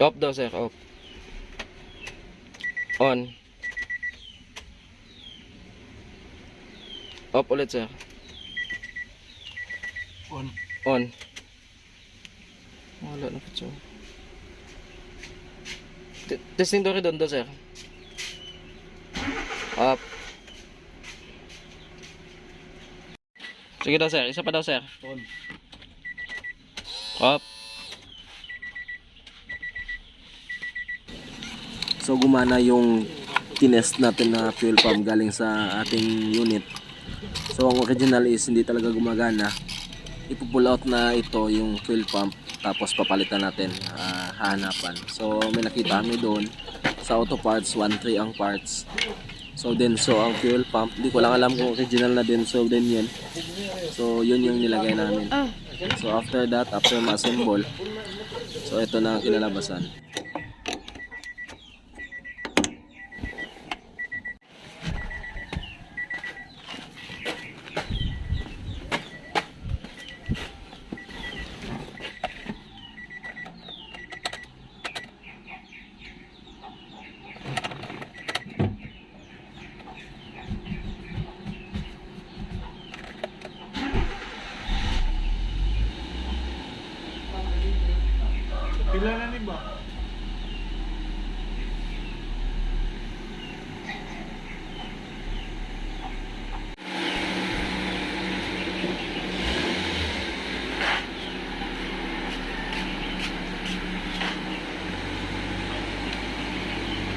Off daw sir, off. On. Off ulit sir. On. On. Wala na po sir. Testing daw redondo sir. Off. Sige daw sir, isa pa daw sir. On. Off. So gumana yung tinest natin na fuel pump galing sa ating unit. So ang original is hindi talaga gumagana. Ipo-pull out na ito yung fuel pump, tapos papalitan natin, hahanapan. So may nakita kami doon sa auto parts, 1.3 ang parts. So Denso ang fuel pump, hindi ko lang alam kung original na Denso din yun. So yun yung nilagay namin. So after that, after ma-assemble, so ito na ang kinalabasan. Pila na ni ba?